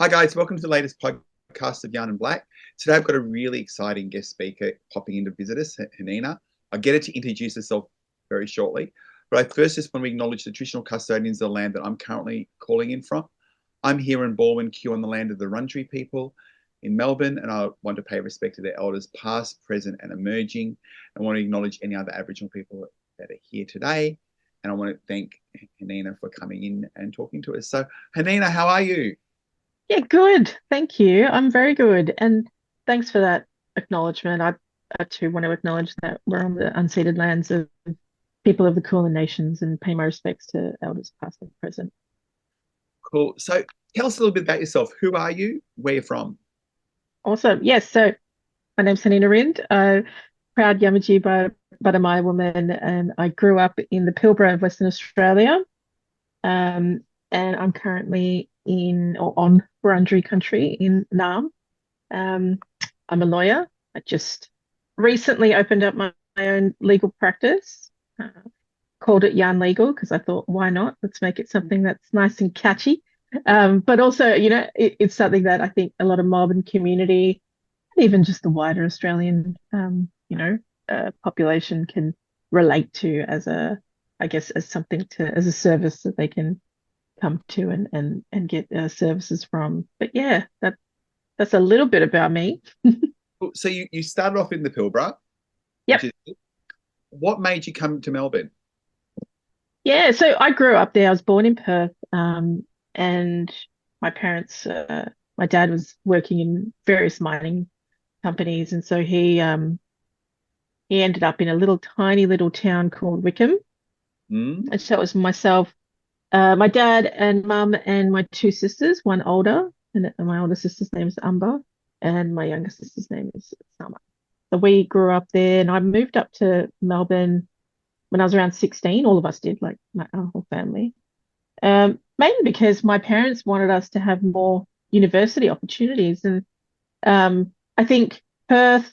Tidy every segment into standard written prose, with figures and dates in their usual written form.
Hi guys, welcome to the latest podcast of Yarn and Black. Today I've got a really exciting guest speaker popping in to visit us, Hanina. I'll get her to introduce herself very shortly, but I first just want to acknowledge the traditional custodians of the land that I'm currently calling in from. I'm here in Balwyn Q on the land of the Wurundjeri people in Melbourne, and I want to pay respect to their elders past, present and emerging. I want to acknowledge any other Aboriginal people that are here today, and I want to thank Hanina for coming in and talking to us. So Hanina, how are you? Yeah, good. Thank you. I'm very good. And thanks for that acknowledgement. I too want to acknowledge that we're on the unceded lands of people of the Kulin Nations and pay my respects to elders past and present. Cool. So tell us a little bit about yourself. Who are you? Where you're from? Awesome. Yes, so my name's Hanina Rind, proud Yamatji by Badimaya woman, and I grew up in the Pilbara of Western Australia. Um, and I'm currently in or on Wurundjeri country in Naarm. Um, I'm a lawyer. I just recently opened up my own legal practice, called it Yarn Legal because I thought, why not? Let's make it something that's nice and catchy. But also, it's something that I think a lot of Melbourne community, even just the wider Australian, population can relate to as I guess, as a service that they can come to and get services from. But yeah, that's a little bit about me. Cool. So you started off in the Pilbara, which Yep. is what made you come to Melbourne? Yeah, so I grew up there. I was born in Perth, and my parents, my dad was working in various mining companies, and so he ended up in a little tiny little town called Wickham. Hmm? And so it was myself, my dad and mum and my two sisters, one older, and my older sister's name is Umber, and my younger sister's name is Summer. So we grew up there, and I moved up to Melbourne when I was around 16. All of us did, like our whole family. Mainly because my parents wanted us to have more university opportunities. And I think Perth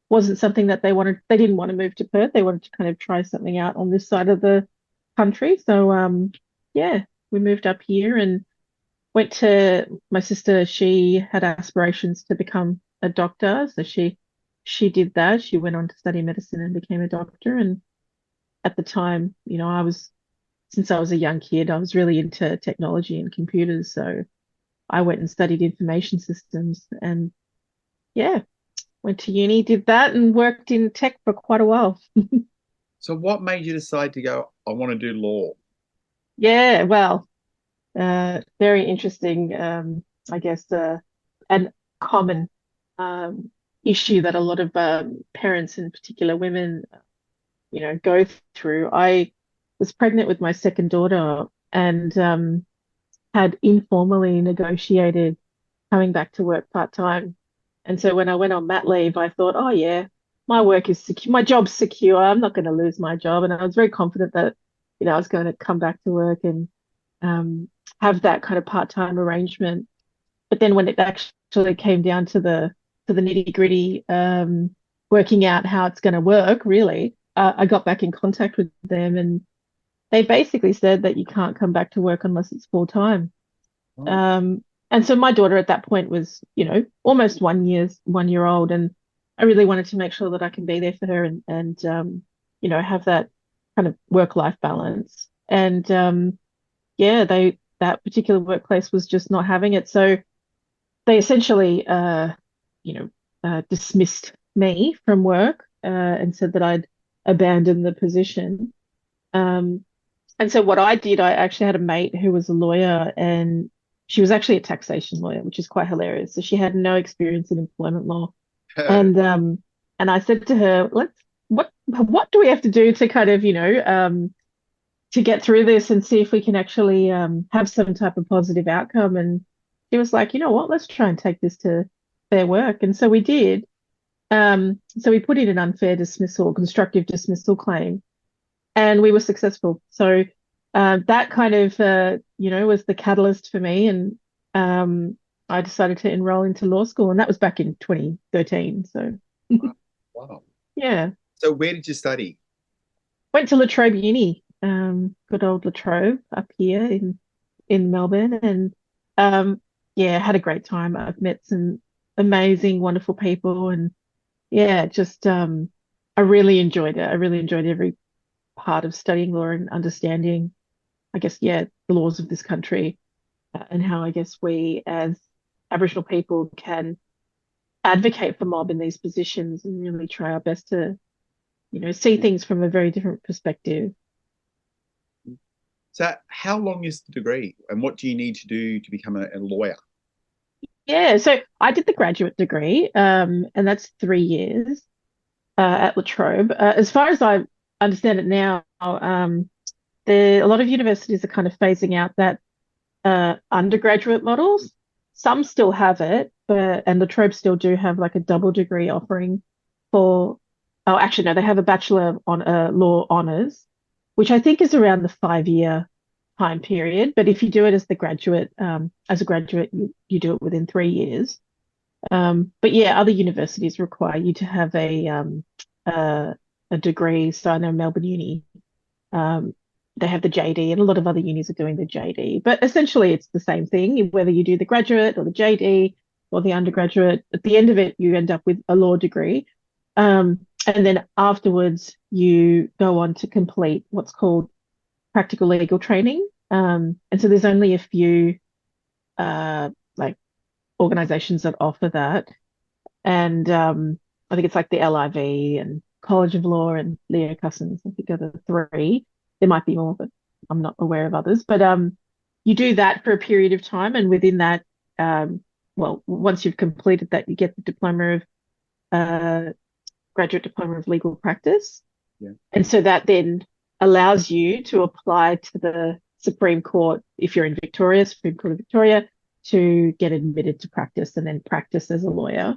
wasn't something that they didn't want to move to Perth. They wanted to kind of try something out on this side of the country. So, yeah, we moved up here and went to my sister. She had aspirations to become a doctor. So she did that. She went on to study medicine and became a doctor. And at the time, since I was a young kid, I was really into technology and computers. So I went and studied information systems and yeah, went to uni, did that and worked in tech for quite a while. So what made you decide to go, I want to do law? Yeah, well, very interesting, I guess, and common issue that a lot of parents, in particular women, go through. I was pregnant with my second daughter and had informally negotiated coming back to work part time. And so when I went on mat leave, I thought, oh yeah, my work is secure, my job's secure. I'm not going to lose my job. And I was very confident that, I was going to come back to work and um, have that kind of part time arrangement. But then when it actually came down to the nitty gritty, working out how it's going to work, really, I got back in contact with them and they basically said that you can't come back to work unless it's full time. Oh, Um, and so my daughter at that point was, almost 1 year old, and I really wanted to make sure that I can be there for her and have that kind of work-life balance. And yeah, that particular workplace was just not having it. So they essentially you know, dismissed me from work and said that I'd abandoned the position. Um, and so what I did, I actually had a mate who was a lawyer and she was actually a taxation lawyer, which is quite hilarious. So she had no experience in employment law. And I said to her, what do we have to do to kind of, to get through this and see if we can actually have some type of positive outcome. And she was like, you know what, let's try and take this to Fair Work. And so we did. So we put in an unfair dismissal, constructive dismissal claim, and we were successful. So that kind of, was the catalyst for me. And I decided to enroll into law school, and that was back in 2013. So wow. Wow. yeah, So where did you study? went to La Trobe Uni, good old La Trobe up here in Melbourne, and yeah, had a great time. I've met some amazing, wonderful people, and yeah, just I really enjoyed it. I really enjoyed every part of studying law and understanding, I guess, yeah, the laws of this country, and how I guess we as Aboriginal people can advocate for mob in these positions and really try our best to, see things from a very different perspective. So, how long is the degree, and what do you need to do to become a lawyer? Yeah, so I did the graduate degree, and that's 3 years at La Trobe. As far as I understand it now, a lot of universities are kind of phasing out that undergraduate models. Some still have it, and the Trobe still do have like a double degree offering for. Oh, actually, no, they have a Bachelor on Law honors, which I think is around the 5 year time period. But if you do it as a graduate, you do it within 3 years. But yeah, other universities require you to have uh, a degree. So I know Melbourne Uni, um, they have the JD, and a lot of other unis are doing the JD. But essentially, it's the same thing, whether you do the graduate or the JD or the undergraduate. At the end of it, you end up with a law degree. And then afterwards, you go on to complete what's called practical legal training. And so there's only a few like organizations that offer that. And I think it's like the LIV and College of Law and Leo Cousins. I think are the three. There might be more, but I'm not aware of others. But you do that for a period of time, and within that, well, once you've completed that, you get the diploma of graduate diploma of legal practice. Yeah. And so that then allows you to apply to the Supreme Court if you're in Victoria, Supreme Court of Victoria, to get admitted to practice and then practice as a lawyer.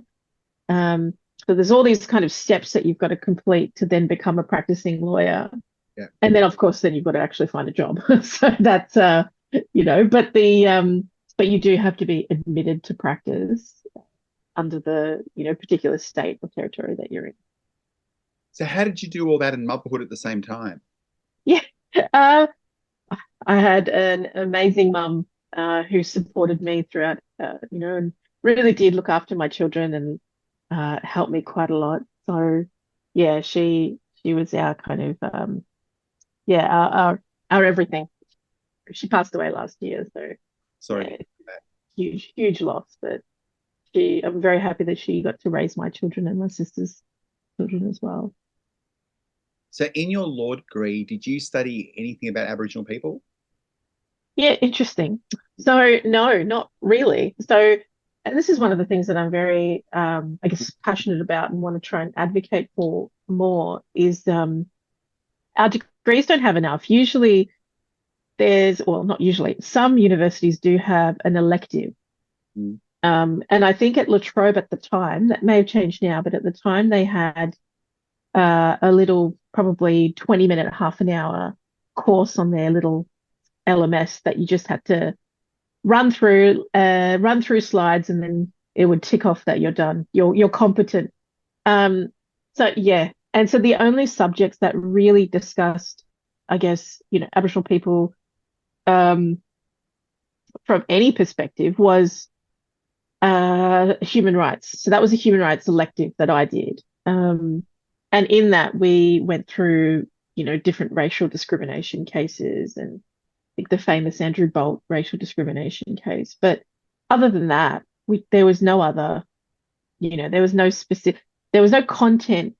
So there's all these kind of steps that you've got to complete to then become a practicing lawyer. Yeah. And then of course then you've got to actually find a job. So that's but you do have to be admitted to practice under the, particular state or territory that you're in. So, how did you do all that in motherhood at the same time? Yeah. Uh, I had an amazing mum who supported me throughout, and really did look after my children and helped me quite a lot. So, yeah, she was our kind of yeah, our everything. She passed away last year, so Sorry. yeah, huge, huge loss. But I'm very happy that she got to raise my children and my sister's children as well. So, in your law degree, did you study anything about Aboriginal people? Yeah, interesting. So no, not really. So, and this is one of the things that I'm very, I guess, passionate about and want to try and advocate for more is our degrees don't have enough. Usually well, not usually, some universities do have an elective. Mm. And I think at La Trobe at the time, that may have changed now, but at the time they had a little, probably 20-minute, half an hour course on their little LMS that you just had to run through slides, and then it would tick off that you're done. You're competent. Um, so yeah, and so the only subjects that really discussed, I guess, Aboriginal people um, from any perspective was human rights. So that was a human rights elective that I did. And in that we went through, different racial discrimination cases and think the famous Andrew Bolt racial discrimination case. But other than that, there was no other, there was no content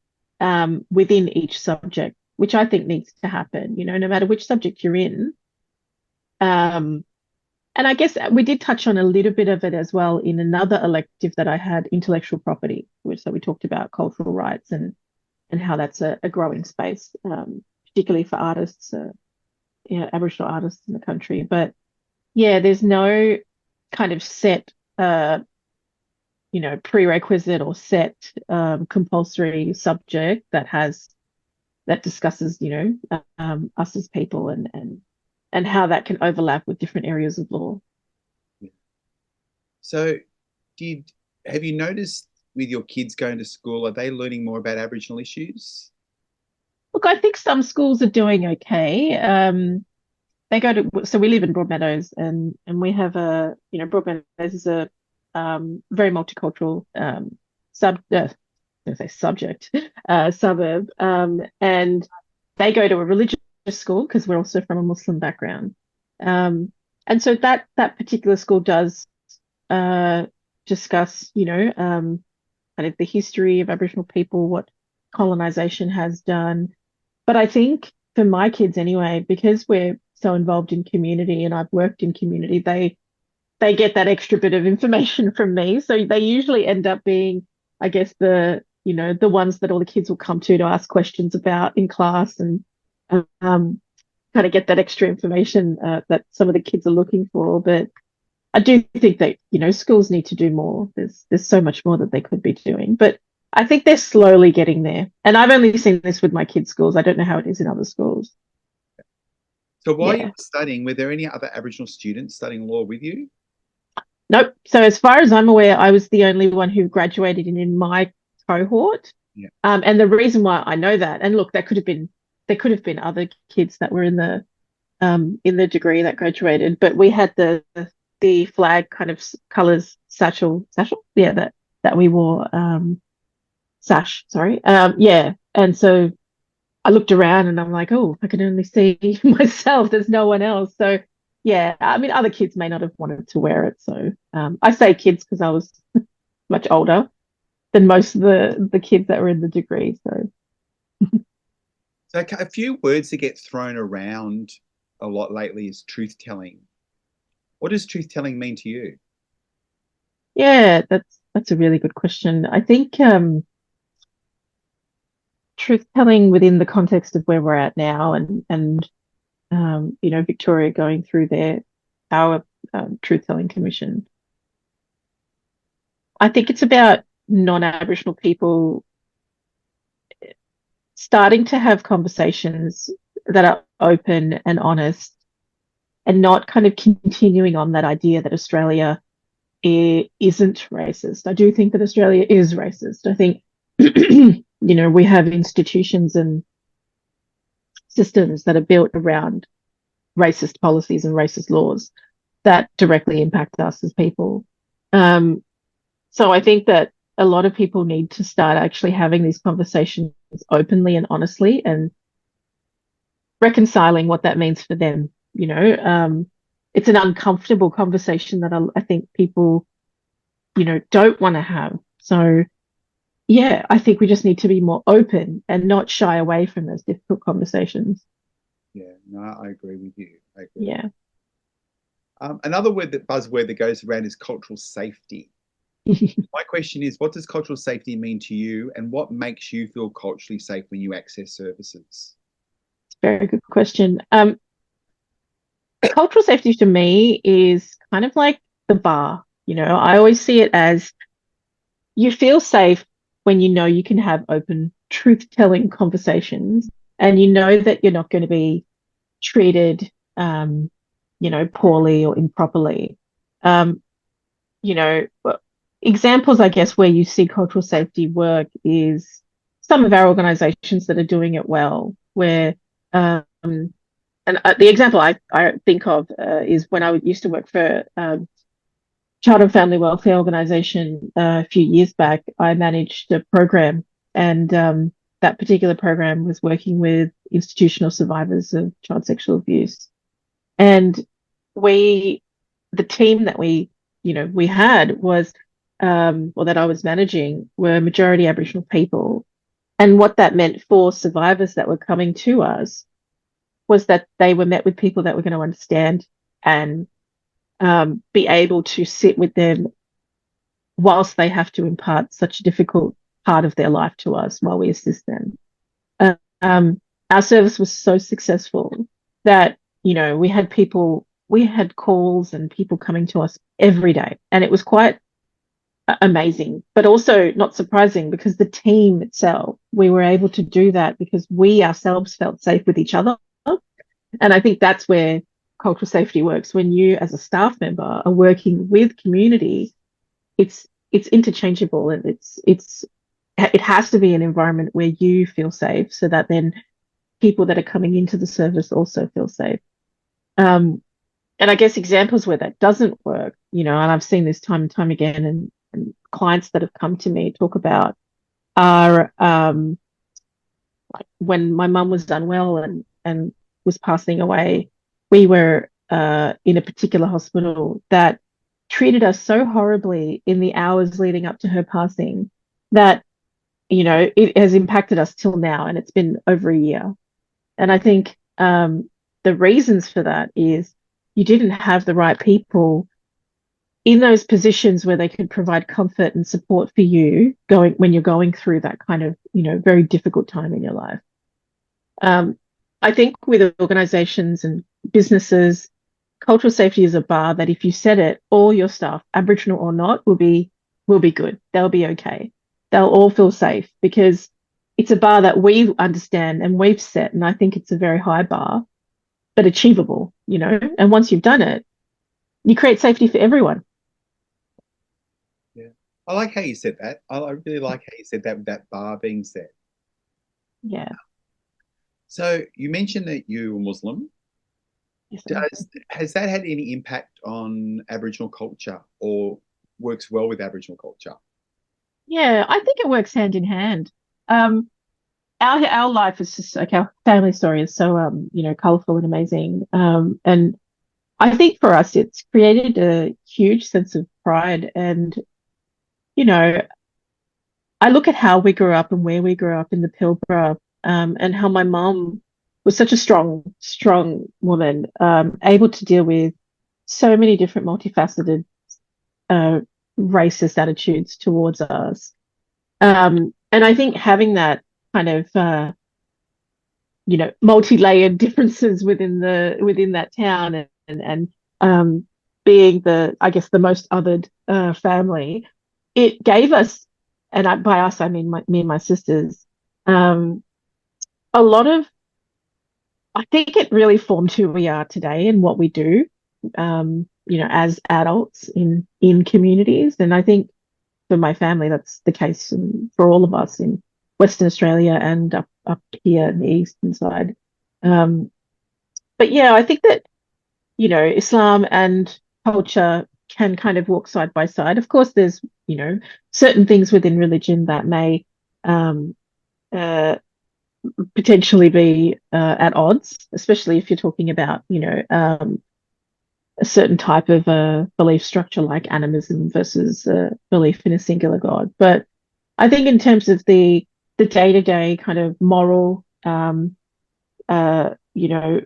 within each subject, which I think needs to happen, no matter which subject you're in. And I guess we did touch on a little bit of it as well in another elective that I had, intellectual property, so we talked about cultural rights and how that's a growing space, particularly for artists, Aboriginal artists in the country. But yeah, there's no kind of set, prerequisite or set compulsory subject that discusses, us as people and how that can overlap with different areas of law. So, have you noticed with your kids going to school, are they learning more about Aboriginal issues? Look, I think some schools are doing okay. So we live in Broadmeadows, and we have Broadmeadows is a very multicultural I say subject suburb, and they go to a religious school because we're also from a Muslim background, and so that particular school does discuss, kind of the history of Aboriginal people, what colonization has done. But I think for my kids anyway, because we're so involved in community and I've worked in community, they get that extra bit of information from me. So they usually end up being, I guess, the ones that all the kids will come to ask questions about in class, and kind of get that extra information that some of the kids are looking for. But I do think that, schools need to do more. There's so much more that they could be doing, but I think they're slowly getting there. And I've only seen this with my kids' schools. I don't know how it is in other schools. So while you were studying, were there any other Aboriginal students studying law with you? Nope. So as far as I'm aware, I was the only one who graduated in my cohort. Yeah. And the reason why I know that, and look, there could have been other kids that were in the degree that graduated, but we had the flag kind of colours satchel, that we wore, sash, sorry. And so I looked around and I'm like, oh, I can only see myself. There's no one else. So yeah, I mean, other kids may not have wanted to wear it. So I say kids because I was much older than most of the kids that were in the degree. So a few words that get thrown around a lot lately is truth telling. What does truth telling mean to you? Yeah, that's a really good question. I think truth telling within the context of where we're at now, and Victoria going through our truth telling commission. I think it's about non-Aboriginal people starting to have conversations that are open and honest, and not kind of continuing on that idea that Australia isn't racist. I do think that Australia is racist. I think, we have institutions and systems that are built around racist policies and racist laws that directly impact us as people. So I think that a lot of people need to start actually having these conversations openly and honestly, and reconciling what that means for them. It's an uncomfortable conversation that I think people, don't want to have. So yeah, I think we just need to be more open and not shy away from those difficult conversations. Yeah, no, I agree with you. I agree. Yeah. Another buzzword that goes around is cultural safety. My question is, what does cultural safety mean to you, and what makes you feel culturally safe when you access services? It's a very good question. Cultural safety to me is kind of like the bar. I always see it as you feel safe when you can have open, truth-telling conversations, and that you're not going to be treated, poorly or improperly. Examples, I guess, where you see cultural safety work is some of our organisations that are doing it well, where, and the example I think of is when I used to work for Child and Family Welfare Organisation a few years back. I managed a program, and that particular program was working with institutional survivors of child sexual abuse. And the team that we had was, or that I was managing, were majority Aboriginal people. And what that meant for survivors that were coming to us was that they were met with people that were going to understand and be able to sit with them whilst they have to impart such a difficult part of their life to us while we assist them. Our service was so successful that, we had calls and people coming to us every day, and it was quite amazing, but also not surprising, because the team itself, we were able to do that because we ourselves felt safe with each other. And I think that's where cultural safety works. When you, as a staff member, are working with community, it's interchangeable, and it has to be an environment where you feel safe, so that then people that are coming into the service also feel safe. And I guess examples where that doesn't work, and I've seen this time and time again, and clients that have come to me talk about are like when my mum was unwell and was passing away, we were in a particular hospital that treated us so horribly in the hours leading up to her passing that, it has impacted us till now, and it's been over a year. And I think the reasons for that is you didn't have the right people in those positions where they could provide comfort and support for you going when you're going through that kind of, very difficult time in your life. I think with organizations and businesses, cultural safety is a bar that if you set it, all your staff, Aboriginal or not, will be good. They'll be okay. They'll all feel safe because it's a bar that we understand and we've set, and I think it's a very high bar, but achievable, And once you've done it, you create safety for everyone. Yeah. I like how you said that. I really like how you said that with that bar being set. Yeah. So you mentioned that you were Muslim. Yes, Has that had any impact on Aboriginal culture or works well with Aboriginal culture? yeah, I think it works hand in hand. Our life is just like our family story is so colorful and amazing. And I think for us it's created a huge sense of pride. And you know I look at how we grew up and where we grew up in the Pilbara, and how my mum was such a strong woman, able to deal with so many different multifaceted uh, racist attitudes towards us. And I think having that kind of multi-layered differences within that town, and being I guess the most othered family, it gave us, and by us I mean me and my sisters, um, a lot of, I think it really formed who we are today and what we do, as adults in communities. And I think for my family, that's the case for all of us in Western Australia and up here in the eastern side. Um, but yeah, I think that, Islam and culture can kind of walk side by side. Of course, there's, certain things within religion that may um, uh, potentially be at odds, especially if you're talking about, a certain type of belief structure like animism versus belief in a singular God. But I think in terms of the day-to-day kind of moral, uh, you know,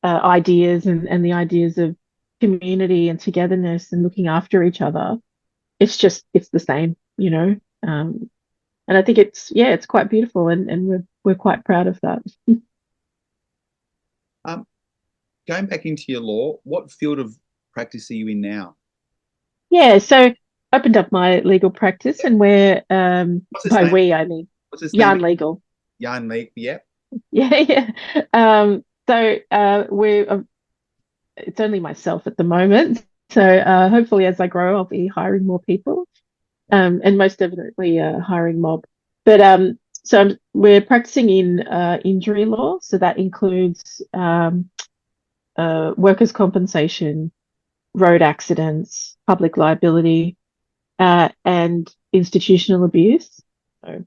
ideas and the ideas of community and togetherness and looking after each other, it's the same. And I think it's quite beautiful, and we're quite proud of that. Um, Going back into your law, what field of practice are you in now? Yeah, so opened up my legal practice, and we're What's its by name? we I mean What's its name? Yarn Legal. Yarn League. Yeah. Yeah, yeah. So we're it's only myself at the moment. So hopefully as I grow, I'll be hiring more people, and most definitely hiring mob. But we're practicing in injury law, so that includes workers' compensation, road accidents, public liability, and institutional abuse. So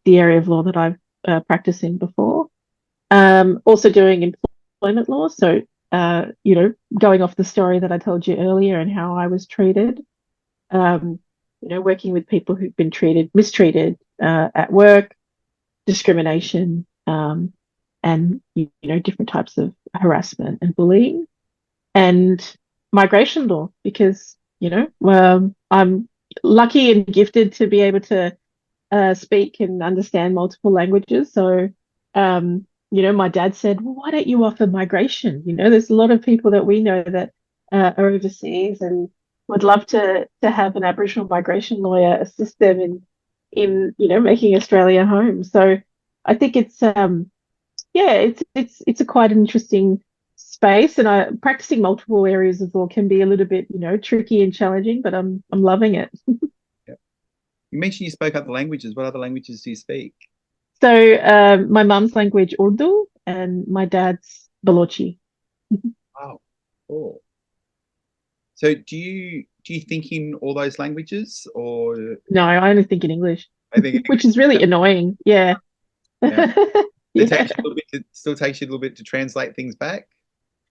the area of law that I've practiced in before. Also doing employment law. So, going off the story that I told you earlier and how I was treated, working with people who've been mistreated at work, discrimination, and, different types of harassment and bullying, and migration law, because, I'm lucky and gifted to be able to speak and understand multiple languages. So, my dad said, well, why don't you offer migration? There's a lot of people that we know that are overseas and would love to have an Aboriginal migration lawyer assist them in making Australia home. So I think it's a quite an interesting space, and practicing multiple areas of law can be a little bit, tricky and challenging, but I'm loving it. Yeah. You mentioned you spoke other languages. What other languages do you speak? So my mum's language Urdu and my dad's Balouchi. Wow. Cool. So do you think in all those languages, or No, I only think in English, I think which is really annoying. Yeah. yeah, it Yeah, takes you a little bit it still takes you a little bit to translate things back.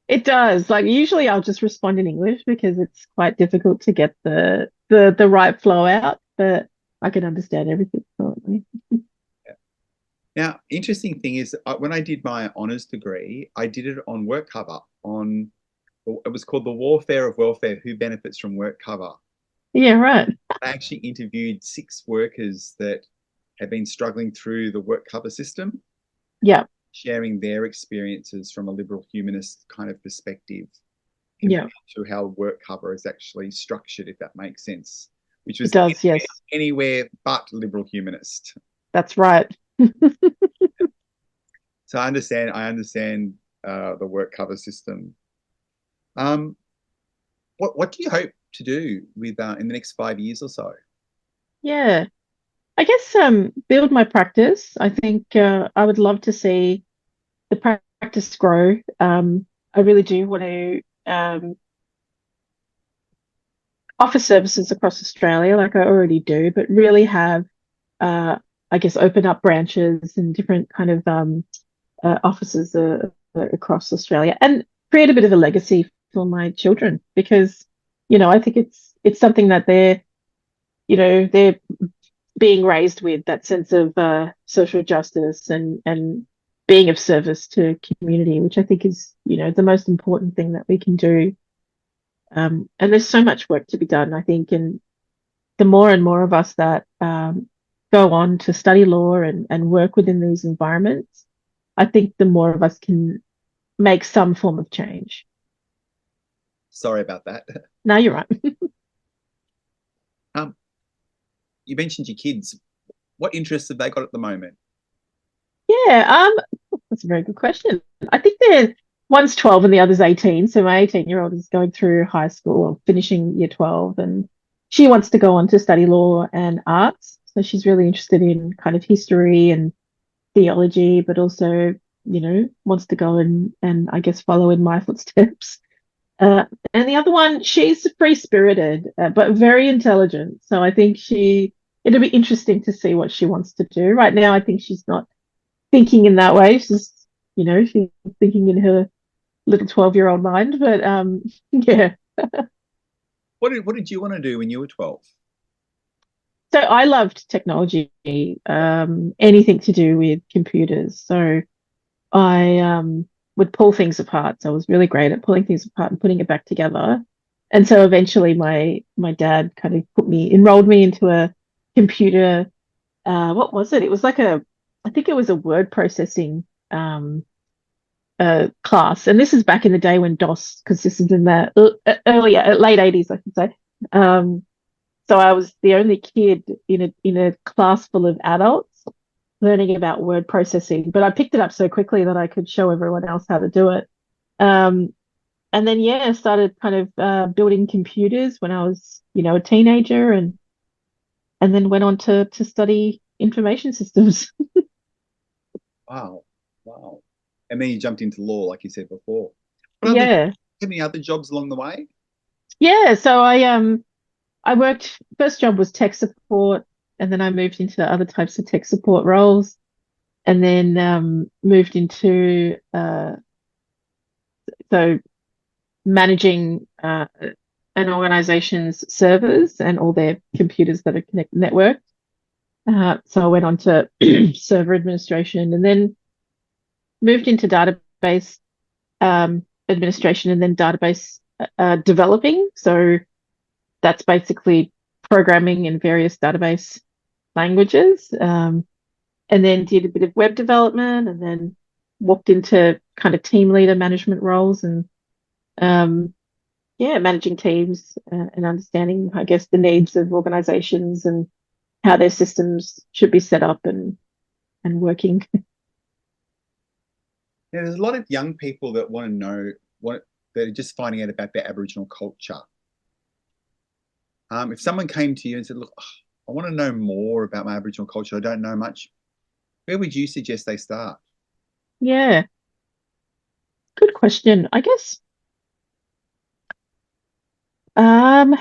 it does. Like usually I'll just respond in English because it's quite difficult to get the right flow out, but I can understand everything fluently. Yeah. Now, interesting thing is, when I did my honours degree, I did it on work cover. It was called the Warfare of Welfare: Who Benefits from Work Cover. Yeah, right. I actually interviewed 6 workers that had been struggling through the work cover system, Yeah, sharing their experiences from a liberal humanist kind of perspective yeah, compared to how work cover is actually structured, if that makes sense, which it was does. Yes, anywhere but liberal humanist. that's right. So I understand the work cover system. Um, what do you hope to do with in the next 5 years or so? Yeah. I guess build my practice. I think I would love to see the practice grow. I really do want to offer services across Australia, like I already do, but really have, I guess, open up branches and different kind of offices across Australia, and create a bit of a legacy for my children because, I think it's something that they're being raised with that sense of social justice and being of service to community, which I think is, the most important thing that we can do. And there's so much work to be done, I think, and the more and more of us that go on to study law and work within these environments, I think the more of us can make some form of change. Sorry about that. Now you're right. Um, you mentioned your kids. What interests have they got at the moment? Yeah, that's a very good question. I think one's 12 and the other's 18. So my 18-year-old is going through high school or finishing year 12, and she wants to go on to study law and arts. So she's really interested in kind of history and theology, but also, wants to go and I guess follow in my footsteps. And the other one, she's free-spirited, but very intelligent. So I think it'll be interesting to see what she wants to do. Right now, I think she's not thinking in that way. She's thinking in her little 12-year-old mind. But yeah. What did you want to do when you were 12? So I loved technology, anything to do with computers. So I would pull things apart. So I was really great at pulling things apart and putting it back together. And so eventually my dad kind of enrolled me into a computer, what was it? It was like I think it was a word processing class. And this is back in the day when DOS, because this is in the earlier, late 80s, I should say. Um, so I was the only kid in a class full of adults learning about word processing, but I picked it up so quickly that I could show everyone else how to do it. Um, and then yeah, I started kind of building computers when I was, a teenager, and then went on to study information systems. Wow, wow. And then you jumped into law, like you said before. What other Yeah. any other jobs along the way? Yeah, so I worked, first job was tech support, and then I moved into other types of tech support roles, and then moved into so managing an organization's servers and all their computers that are networked. So I went on to server administration, and then moved into database administration, and then database developing. So that's basically programming in various database languages. And then did a bit of web development, and then walked into kind of team leader management roles, and um, yeah, managing teams and understanding, I guess, the needs of organizations and how their systems should be set up and working. Yeah, there's a lot of young people that want to know what they're just finding out about their Aboriginal culture. If someone came to you and said, "Look, I want to know more about my Aboriginal culture. I don't know much," where would you suggest they start? Yeah. good question. Um,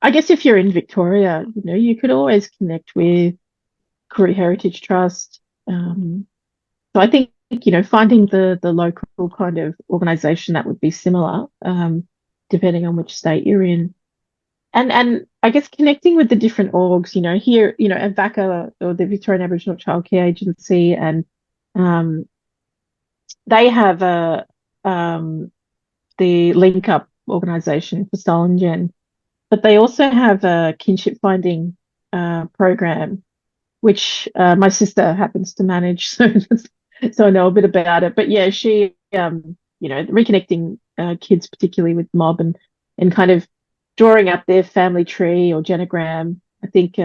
I guess if you're in Victoria, you could always connect with Koori Heritage Trust. So I think, finding the local kind of organization that would be similar, depending on which state you're in. And I guess connecting with the different orgs, here, at VACA or the Victorian Aboriginal Childcare Agency, and um, they have the Link Up organization for Stolengen, but they also have a kinship finding program, which my sister happens to manage, so I know a bit about it. But yeah, she reconnecting kids, particularly with mob, and kind of drawing up their family tree or genogram, I think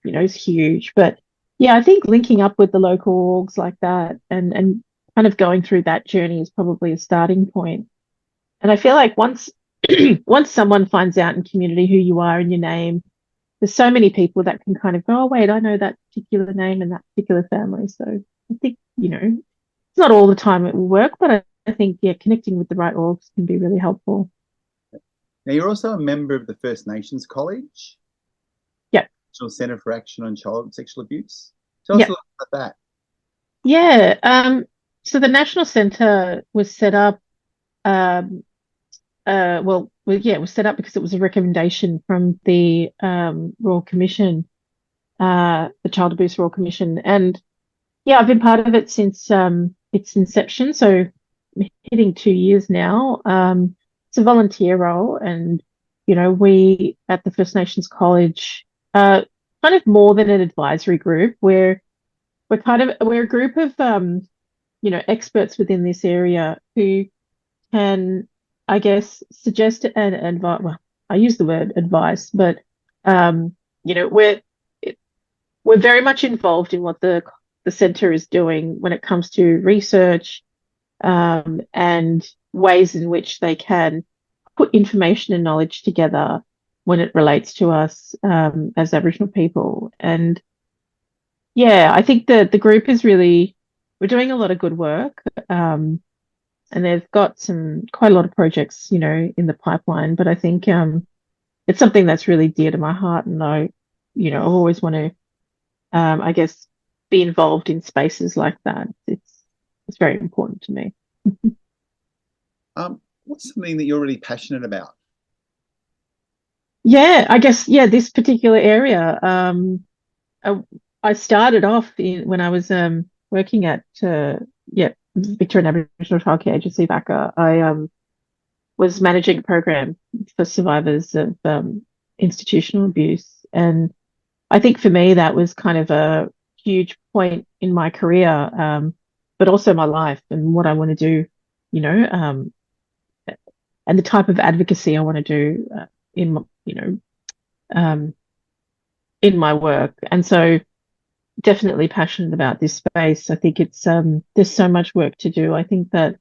is huge. But yeah, I think linking up with the local orgs like that, and kind of going through that journey is probably a starting point. And I feel like once once someone finds out in community who you are and your name, there's so many people that can kind of go, oh, wait, I know that particular name and that particular family. So I think, it's not all the time it will work, but I think, yeah, connecting with the right orgs can be really helpful. Now, you're also a member of the First Nations College, Yeah. National Centre for Action on Child Sexual Abuse. Tell us a little about that. Yeah. So the National Centre was set up, it was set up because it was a recommendation from the Royal Commission, the Child Abuse Royal Commission. And yeah, I've been part of it since its inception, so hitting 2 years now. It's a volunteer role, and we at the First Nations College, kind of more than an advisory group. We're a group of experts within this area who can, I guess, suggest and advise. Well, I use the word advice, but um, we're very much involved in what the centre is doing when it comes to research, and ways in which they can put information and knowledge together when it relates to us as Aboriginal people. And yeah, I think the group is really, we're doing a lot of good work. And they've got quite a lot of projects, in the pipeline. But I think it's something that's really dear to my heart, and I always want to, I guess, be involved in spaces like that. It's very important to me. What's something that you're really passionate about? Yeah, I guess, yeah, this particular area. I, I started off when I was working at Victorian Aboriginal Childcare Agency VACA. I was managing a program for survivors of institutional abuse, and I think for me that was kind of a huge point in my career, but also my life and what I want to do, and the type of advocacy I want to do in um, in my work. And so definitely passionate about this space. I think it's there's so much work to do. I think that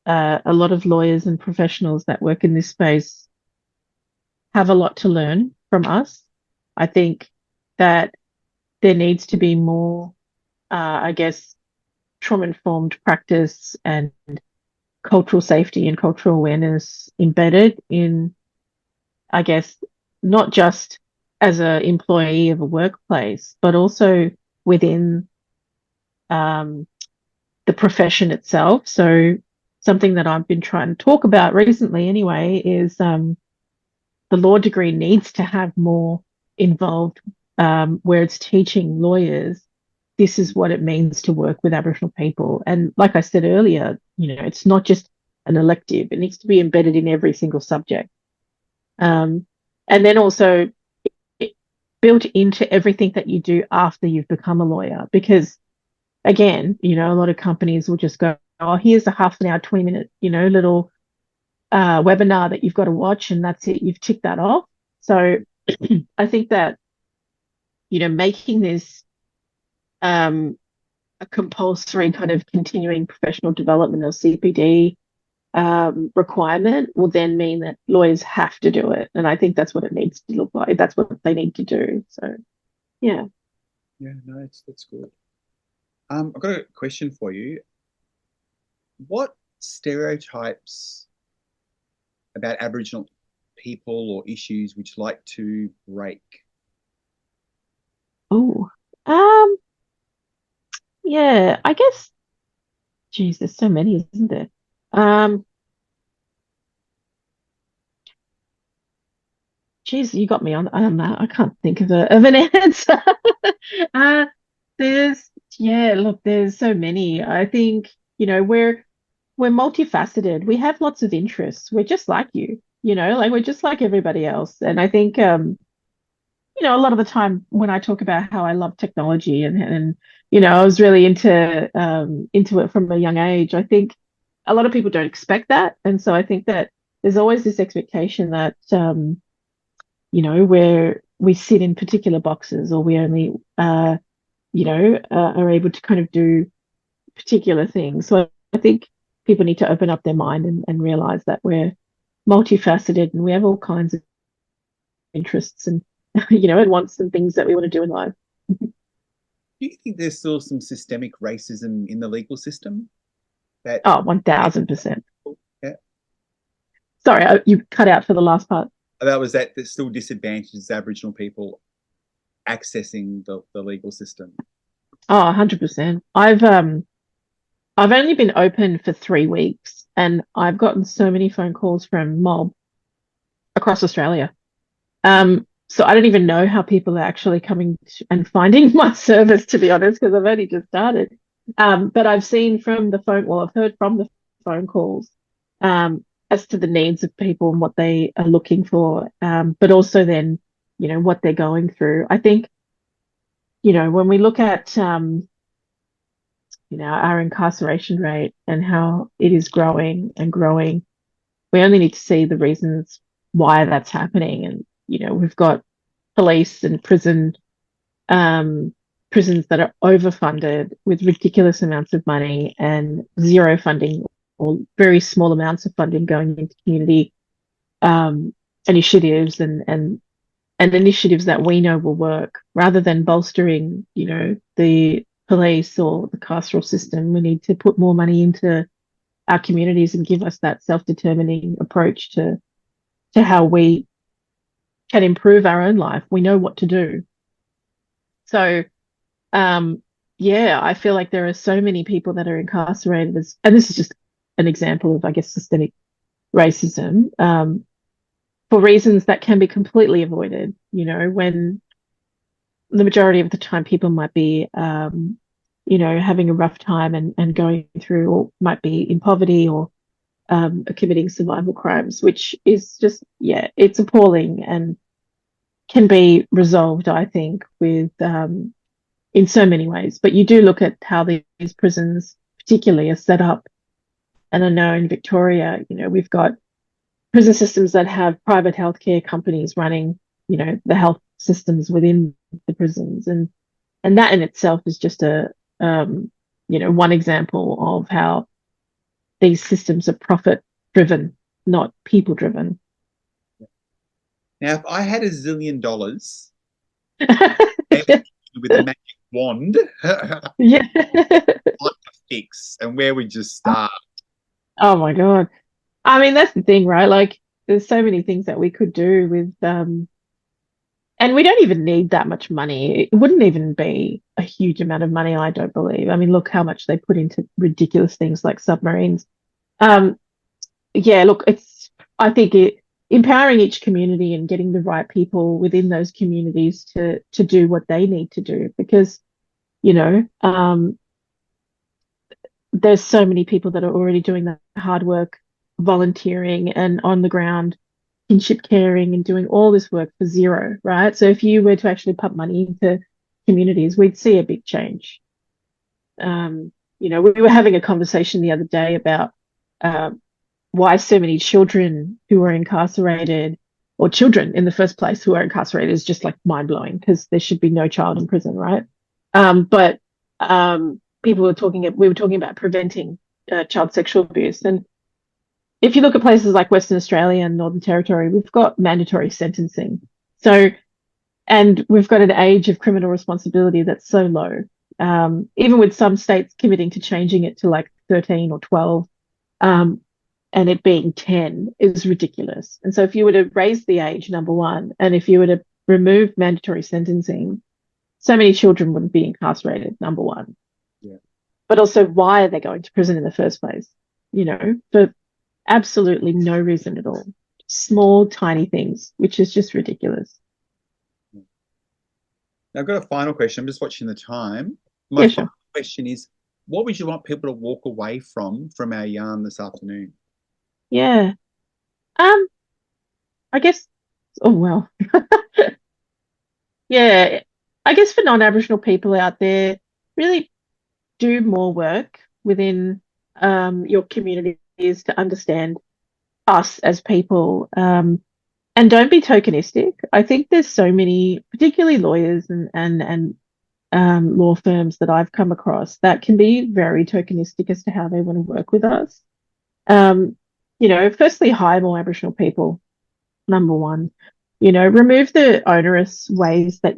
a lot of lawyers and professionals that work in this space have a lot to learn from us. I think that there needs to be more, I guess, trauma-informed practice and cultural safety and cultural awareness embedded in, I guess, not just as an employee of a workplace, but also within the profession itself. So something that I've been trying to talk about recently anyway is the law degree needs to have more involved, where it's teaching lawyers this is what it means to work with Aboriginal people. And like I said earlier, it's not just an elective. It needs to be embedded in every single subject. And then also built into everything that you do after you've become a lawyer. Because again, a lot of companies will just go, oh, here's a half an hour, 20-minute, little webinar that you've got to watch, and that's it. You've ticked that off. So I think that, making this a compulsory kind of continuing professional development or CPD requirement will then mean that lawyers have to do it. And I think that's what it needs to look like. That's what they need to do. So, yeah. Yeah, no, that's good. I've got a question for you. What stereotypes about Aboriginal people or issues which you like to break? Oh, yeah, I guess, geez, there's so many, isn't there? Um, geez, you got me on that. I can't think of an answer. Uh, there's, yeah, look, there's so many. I think, we're multifaceted. We have lots of interests. We're just like you, like we're just like everybody else. And I think, a lot of the time when I talk about how I love technology and I was really into it from a young age, I think a lot of people don't expect that. And so I think that there's always this expectation that where we sit in particular boxes or we only are able to kind of do particular things. So I think people need to open up their mind and realize that we're multifaceted and we have all kinds of interests and and wants and things that we want to do in life. Do you think there's still some systemic racism in the legal system? That Oh, 1000%. Yeah, Sorry, you cut out for the last part. that still disadvantages Aboriginal people accessing the legal system. Oh, 100%. I've only been open for 3 weeks and I've gotten so many phone calls from mob across Australia. So I don't even know how people are actually coming and finding my service, to be honest, because I've only just started. But I've heard from the phone calls as to the needs of people and what they are looking for, but also then, what they're going through. I think, when we look at, our incarceration rate and how it is growing and growing, we only need to see the reasons why that's happening. And, we've got police and prisons that are overfunded with ridiculous amounts of money and zero funding or very small amounts of funding going into community initiatives and initiatives that we know will work rather than bolstering, the police or the carceral system. We need to put more money into our communities and give us that self-determining approach to how we can improve our own life. We know what to do. So, yeah, I feel like there are so many people that are incarcerated and this is just an example of, I guess, systemic racism, for reasons that can be completely avoided, when the majority of the time people might be, having a rough time and going through or might be in poverty or committing survival crimes, which is just, yeah, it's appalling and can be resolved, I think, with in so many ways. But you do look at how these prisons particularly are set up. And I know in Victoria, we've got prison systems that have private healthcare companies running, the health systems within the prisons. And that in itself is just one example of how these systems are profit driven, not people driven. Now, if I had $1 zillion with a magic wand, yeah, what to fix and where would you start? Oh my God. I mean, that's the thing, right? Like, there's so many things that we could do with, and we don't even need that much money. It wouldn't even be a huge amount of money, I don't believe. I mean, look how much they put into ridiculous things like submarines. Yeah, look, I think empowering each community and getting the right people within those communities to do what they need to do, because, there's so many people that are already doing the hard work, volunteering and on the ground, kinship caring and doing all this work for zero, right? So if you were to actually pump money into communities, we'd see a big change. We were having a conversation the other day about why so many children who are incarcerated, or children in the first place who are incarcerated, is just like mind blowing, because there should be no child in prison, right? But we were talking about preventing child sexual abuse. And if you look at places like Western Australia and Northern Territory, we've got mandatory sentencing. So, and we've got an age of criminal responsibility that's so low. Even with some states committing to changing it to like 13 or 12, and it being 10 is ridiculous. And so if you were to raise the age, number one, and if you were to remove mandatory sentencing, so many children wouldn't be incarcerated, number one. Yeah. But also, why are they going to prison in the first place? For absolutely no reason at all. Small, tiny things, which is just ridiculous. Now, I've got a final question. I'm just watching the time. Yeah, sure. Final question is, what would you want people to walk away from our yarn this afternoon? Yeah. I guess, oh, well. Yeah, I guess for non-Aboriginal people out there, really do more work within your communities to understand us as people. And don't be tokenistic. I think there's so many, particularly lawyers and law firms that I've come across that can be very tokenistic as to how they want to work with us. Firstly, hire more Aboriginal people, number one. Remove the onerous ways that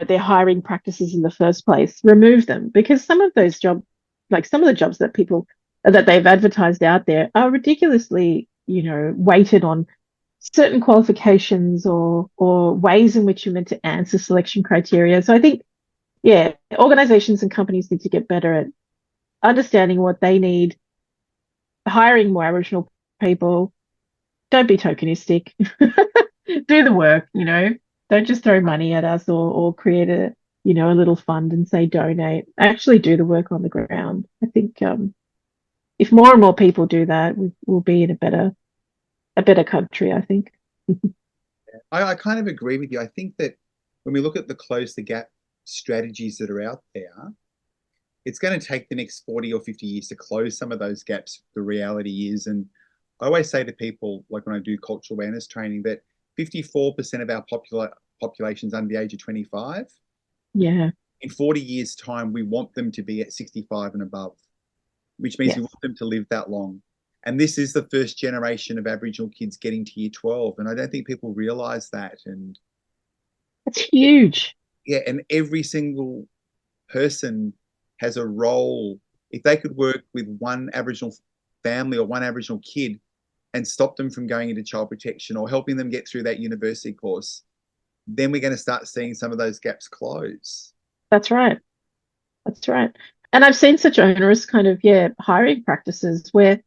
their hiring practices in the first place. Remove them, because some of those some of the jobs that they've advertised out there are ridiculously, weighted on certain qualifications or ways in which you're meant to answer selection criteria. So I think, yeah, organizations and companies need to get better at understanding what they need, hiring more Aboriginal people. Don't be tokenistic. Do the work, Don't just throw money at us or create a little fund and say donate. Actually do the work on the ground. I think if more and more people do that, we'll be in a better country, I think. I kind of agree with you. I think that when we look at the close the gap strategies that are out there, it's going to take the next 40 or 50 years to close some of those gaps. The reality is, and I always say to people, like when I do cultural awareness training, that 54% of our population is under the age of 25. Yeah. In 40 years' time, we want them to be at 65 and above, which means we want them to live that long. And this is the first generation of Aboriginal kids getting to year 12. And I don't think people realize that. And it's huge. Yeah, and every single person has a role. If they could work with one Aboriginal family or one Aboriginal kid and stop them from going into child protection or helping them get through that university course, then we're going to start seeing some of those gaps close. That's right. That's right. And I've seen such onerous kind of, hiring practices where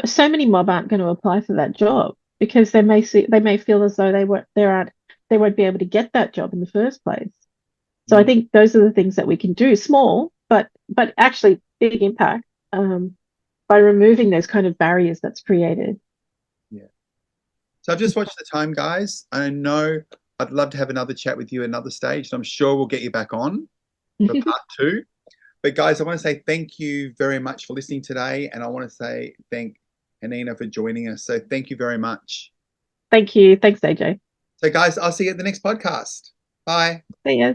so many mob aren't going to apply for that job because they may feel as though they won't be able to get that job in the first place. So I think those are the things that we can do, small, but actually big impact, by removing those kind of barriers that's created. Yeah. So I've just watched the time, guys. I know I'd love to have another chat with you at another stage. And I'm sure we'll get you back on for part 2. But guys, I want to say thank you very much for listening today. And I want to say thank Hanina for joining us. So thank you very much. Thank you. Thanks, AJ. So guys, I'll see you at the next podcast. Bye. See ya.